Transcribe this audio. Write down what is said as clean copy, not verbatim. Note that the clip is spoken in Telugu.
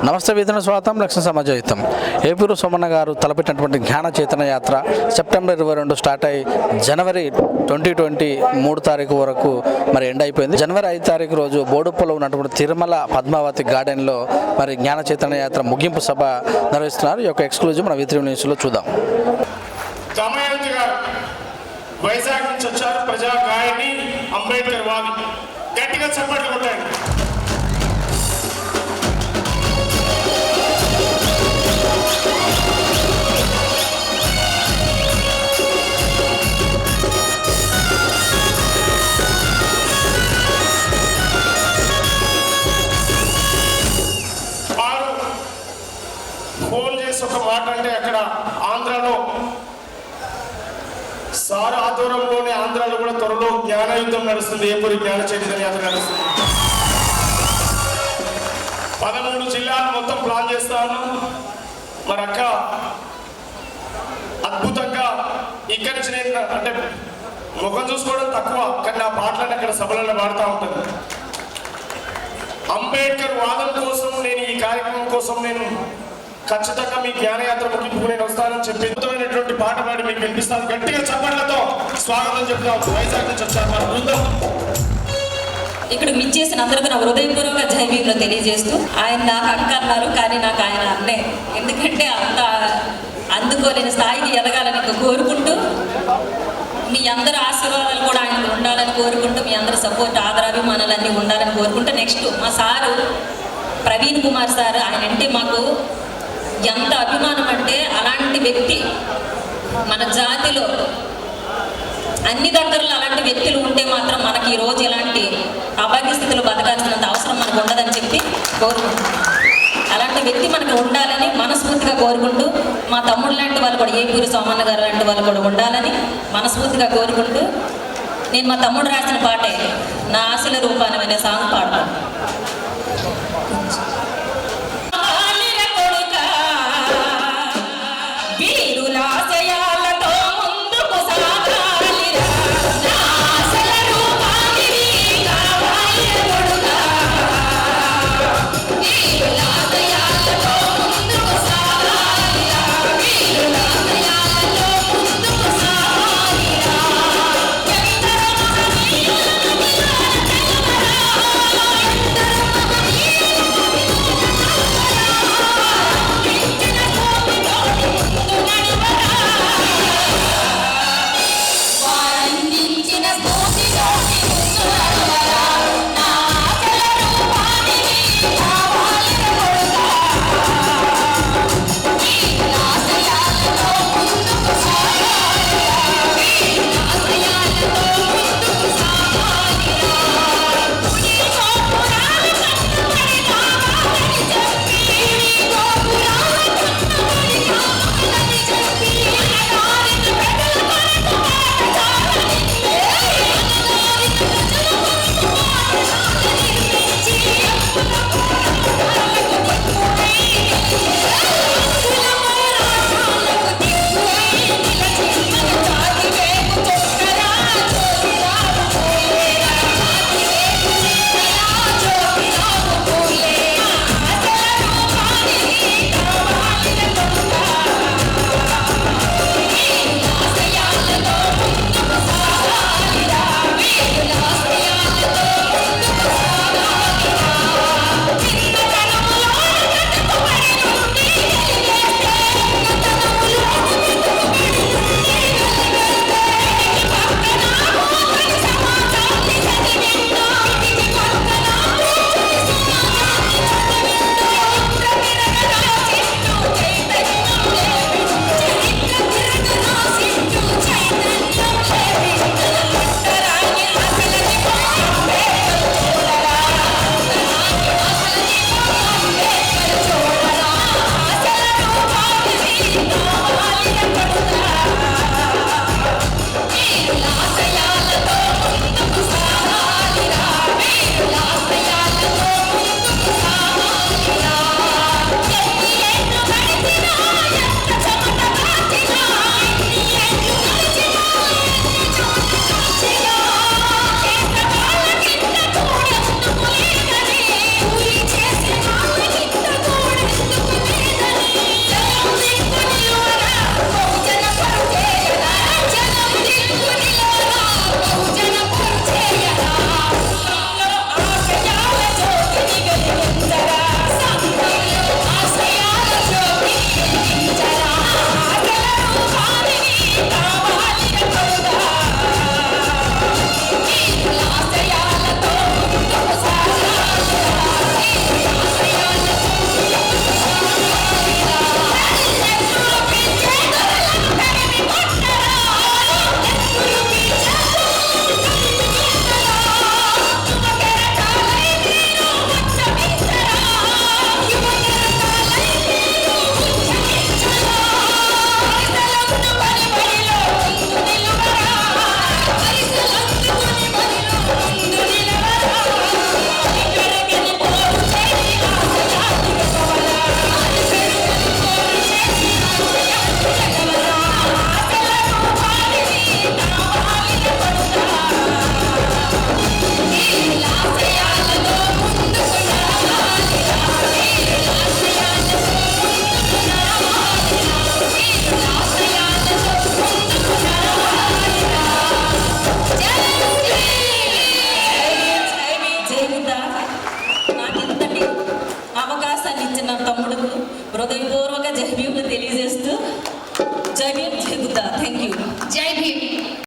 నమస్తే వేదన స్వాగతం లక్ష్మ సమాజహితం. ఏపూరు సోమన్న గారు తలపెట్టినటువంటి జ్ఞాన చైతన్య యాత్ర సెప్టెంబర్ 22 స్టార్ట్ అయ్యి జనవరి 2023 తారీఖు వరకు మరి ఎండ్ అయిపోయింది. జనవరి 5 తారీఖు రోజు బోడుప్పలో ఉన్నటువంటి తిరుమల పద్మావతి గార్డెన్లో మరి జ్ఞాన చైతన్య యాత్ర ముగింపు సభ నిర్వహిస్తున్నారు. ఈ యొక్క ఎక్స్క్లూజివ్ మన V3 న్యూస్లో చూద్దాం. వైజాగ్ నుంచి వచ్చారు. ప్రజా గాయని అంబేద్కర్ వాది. గట్టిగా చప్పట్లు కొట్టారు. వారు ఫోన్ చేసి ఒక మాట అంటే అక్కడ ఆంధ్రాలో సార్ ఆధ్వర్యంలోనే ఆంధ్రాలో కూడా త్వరలో జ్ఞాన యుద్ధం నడుస్తుంది. ఏపూరి జ్ఞాన చైతన్య యాత్ర నడుస్తుంది. 13 జిల్లాలు మొత్తం ప్లాన్ చేస్తాను. మరి అక్క అద్భుతంగా ఇక్కడి నుంచి నేను అంటే ముఖం చూసుకోవడం తక్కువ, కానీ నా పాటలను అక్కడ సభలలో పాడుతూ ఉంటుంది. అంబేద్కర్ వాదం కోసం నేను ఈ కార్యక్రమం కోసం నేను ఖచ్చితంగా మీ జ్ఞానయాత్ర ముగింపుకు నేను వస్తానని చెప్పి అద్భుతమైనటువంటి పాట పాడి మీకు వినిపిస్తాను. గట్టిగా చప్పట్లతో స్వాగతం చెప్తాం. వైజాగ్ నుంచి వచ్చారు మన బృందం. ఇక్కడ మిచ్చేసిన అందరికీ నా హృదయపూర్వక జైవీలో తెలియజేస్తూ, ఆయన నాకు అక్క అన్నారు, కానీ నాకు ఆయన అన్నే. ఎందుకంటే అంత అందుకోలేని స్థాయికి ఎదగాలని కోరుకుంటూ, మీ అందరి ఆశీర్వాదాలు కూడా ఆయనకు ఉండాలని కోరుకుంటూ, మీ అందరి సపోర్ట్ ఆదరాభిమానాలన్నీ ఉండాలని కోరుకుంటూ, నెక్స్ట్ మా సారు ప్రవీణ్ కుమార్ సార్, ఆయన అంటే మాకు ఎంత అభిమానం అంటే, అలాంటి వ్యక్తి మన జాతిలో అన్ని దగ్గరలో అలాంటి వ్యక్తులు ఉంటే మాత్రం మనకి ఈరోజు ఇలాంటి అభాగ్య స్థితిలో బతకాల్సినంత అవసరం మనకు ఉండదని చెప్పి కోరుకుంటున్నాం. అలాంటి వ్యక్తి మనకు ఉండాలని మనస్ఫూర్తిగా కోరుకుంటూ, మా తమ్ముడు లాంటి వాళ్ళు కూడా, ఏపూరి సోమన్న గారు లాంటి వాళ్ళు కూడా ఉండాలని మనస్ఫూర్తిగా కోరుకుంటూ, నేను మా తమ్ముడు రాసిన పాటే నా ఆశల రూపానం అనే సాంగ్ పాడతాను. జయబుద్ధ. నాకు ఇంతటి అవకాశాన్ని ఇచ్చిన తమ్ముడుకు హృదయపూర్వక జై భీములు తెలియజేస్తూ జై భీమ్ జై బుద్ధ. Thank you. జై భీమ్.